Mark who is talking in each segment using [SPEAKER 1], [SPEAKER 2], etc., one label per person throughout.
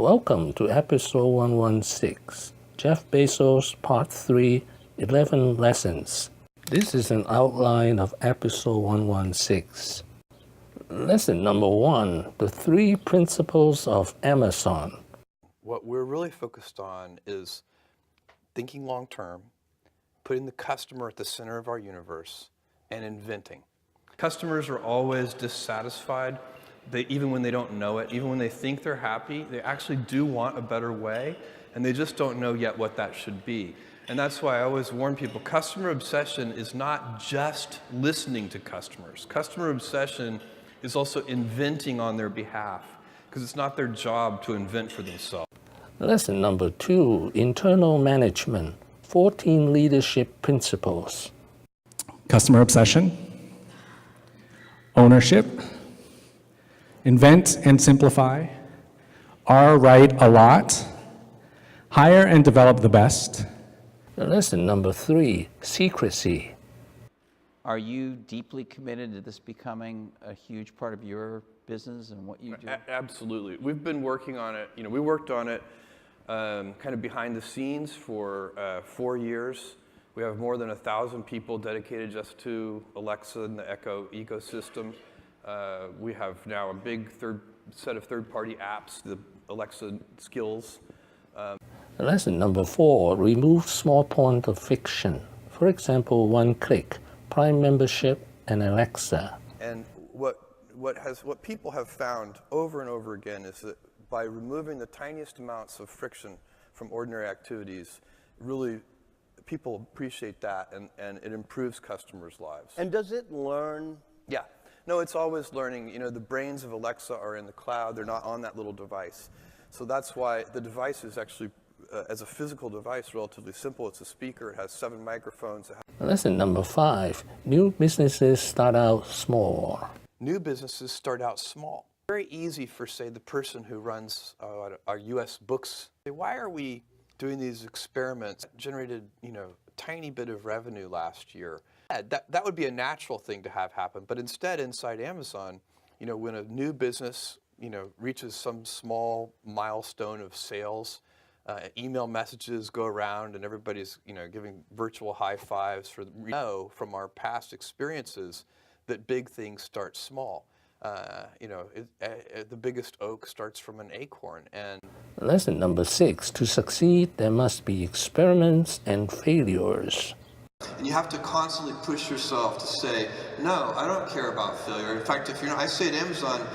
[SPEAKER 1] Welcome to episode 116, Jeff Bezos, Part 3, 11 Lessons. This is an outline of episode 116. Lesson number 1, the 3 principles of Amazon.
[SPEAKER 2] What we're really focused on is thinking long term, putting the customer at the center of our universe, and inventing. Customers are always dissatisfied. Even when they don't know it, even when they think they're happy, they actually do want a better way, and they just don't know yet what that should be. And that's why I always warn people, customer obsession is not just listening to customers. Customer obsession is also inventing on their behalf, because it's not their job to invent for themselves.
[SPEAKER 1] Lesson number 2, internal management, 14 leadership principles.
[SPEAKER 3] Customer obsession, ownership, invent and simplify, write a lot, hire and develop the best.
[SPEAKER 1] Lesson number 3, secrecy.
[SPEAKER 4] Are you deeply committed to this becoming a huge part of your business and what you do?
[SPEAKER 2] Absolutely. We've been working on it. We worked on it kind of behind the scenes for 4 years. We have more than 1,000 people dedicated just to Alexa and the Echo ecosystem. We have now a big set of third-party apps, the Alexa skills.
[SPEAKER 1] Lesson number 4, remove small point of friction. For example, one click, Prime membership, and Alexa.
[SPEAKER 2] And what people have found over and over again is that by removing the tiniest amounts of friction from ordinary activities, really people appreciate that, and it improves customers' lives.
[SPEAKER 5] And does it learn?
[SPEAKER 2] Yeah. No, it's always learning. The brains of Alexa are in the cloud. They're not on that little device. So that's why the device is actually, as a physical device, relatively simple. It's a speaker. It has 7 microphones.
[SPEAKER 1] Lesson number 5, new businesses start out small.
[SPEAKER 2] New businesses start out small. Very easy for, say, the person who runs our U.S. books. Why are we doing these experiments? Generated, a tiny bit of revenue last year. That would be a natural thing to have happen, but instead inside Amazon, when a new business, reaches some small milestone of sales, email messages go around and everybody's, giving virtual high fives. We know from our past experiences that big things start small. The biggest oak starts from an acorn. And
[SPEAKER 1] Lesson number 6, to succeed, there must be experiments and failures.
[SPEAKER 2] And you have to constantly push yourself to say, no, I don't care about failure. In fact, I say at Amazon,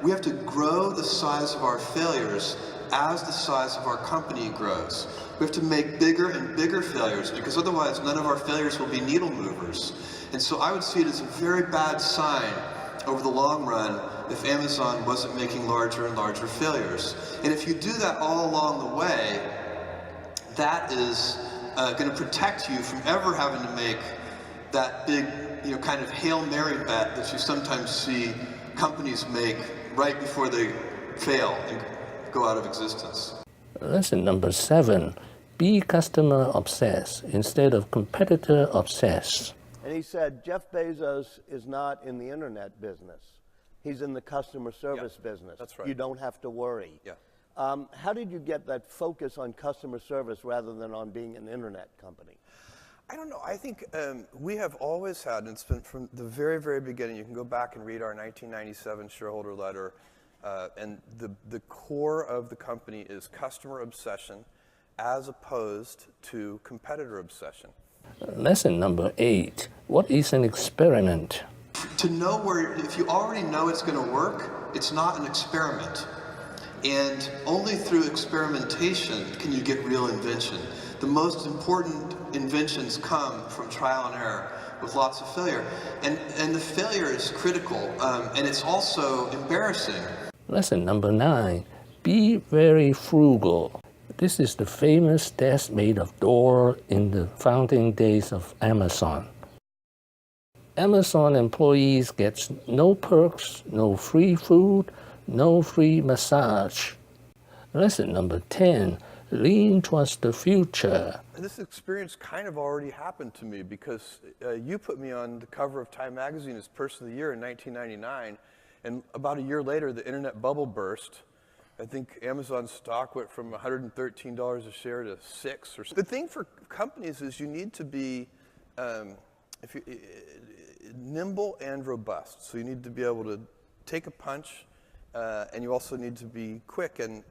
[SPEAKER 2] we have to grow the size of our failures as the size of our company grows. We have to make bigger and bigger failures, because otherwise none of our failures will be needle movers. And so I would see it as a very bad sign over the long run if Amazon wasn't making larger and larger failures. And if you do that all along the way, that is going to protect you from ever having to make that big, kind of Hail Mary bet that you sometimes see companies make right before they fail and go out of existence.
[SPEAKER 1] Lesson number 7, be customer obsessed instead of competitor obsessed.
[SPEAKER 5] And he said, Jeff Bezos is not in the internet business. He's in the customer service business.
[SPEAKER 2] That's right.
[SPEAKER 5] You don't have to worry.
[SPEAKER 2] Yeah.
[SPEAKER 5] How did you get that focus on customer service rather than on being an internet company?
[SPEAKER 2] I don't know. I think we have always had, and it's been from the very, very beginning. You can go back and read our 1997 shareholder letter, and the core of the company is customer obsession as opposed to competitor obsession.
[SPEAKER 1] Lesson number 8, what is an experiment?
[SPEAKER 2] To know if you already know it's going to work, it's not an experiment. And only through experimentation can you get real invention. The most important inventions come from trial and error with lots of failure. And the failure is critical, and it's also embarrassing.
[SPEAKER 1] Lesson number 9, be very frugal. This is the famous desk made of door in the founding days of Amazon. Amazon employees get no perks, no free food, no free massage. Lesson number 10, lean towards the future.
[SPEAKER 2] This experience kind of already happened to me because you put me on the cover of Time magazine as Person of the Year in 1999, and about a year later the internet bubble burst, I think Amazon stock went from $113 a share to $6 or so. The thing for companies is you need to be nimble and robust. So you need to be able to take a punch, and you also need to be quick and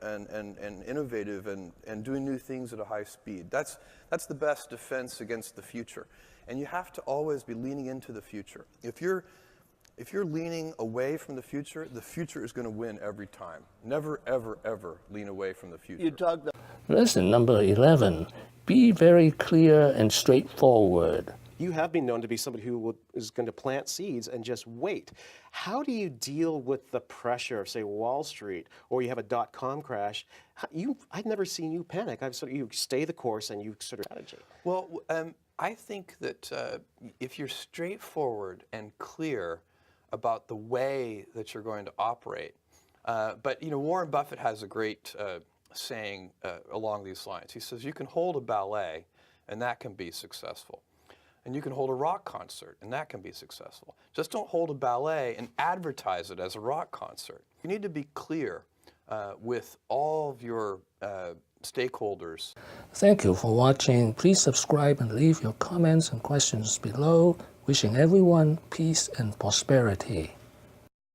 [SPEAKER 2] innovative and doing new things at a high speed. That's the best defense against the future. And you have to always be leaning into the future. If you're leaning away from the future is going to win every time. Never, ever, ever lean away from the future.
[SPEAKER 5] You talked
[SPEAKER 1] Lesson number 11. Be very clear and straightforward.
[SPEAKER 6] You have been known to be somebody who is going to plant seeds and just wait. How do you deal with the pressure of, say, Wall Street, or you have a dot-com crash? I've never seen you panic. You stay the course and you sort of strategy.
[SPEAKER 2] Well, I think that if you're straightforward and clear about the way that you're going to operate, but Warren Buffett has a great saying along these lines. He says, you can hold a ballet and that can be successful. And you can hold a rock concert, and that can be successful. Just don't hold a ballet and advertise it as a rock concert. You need to be clear with all of your stakeholders.
[SPEAKER 1] Thank you for watching. Please subscribe and leave your comments and questions below. Wishing everyone peace and prosperity.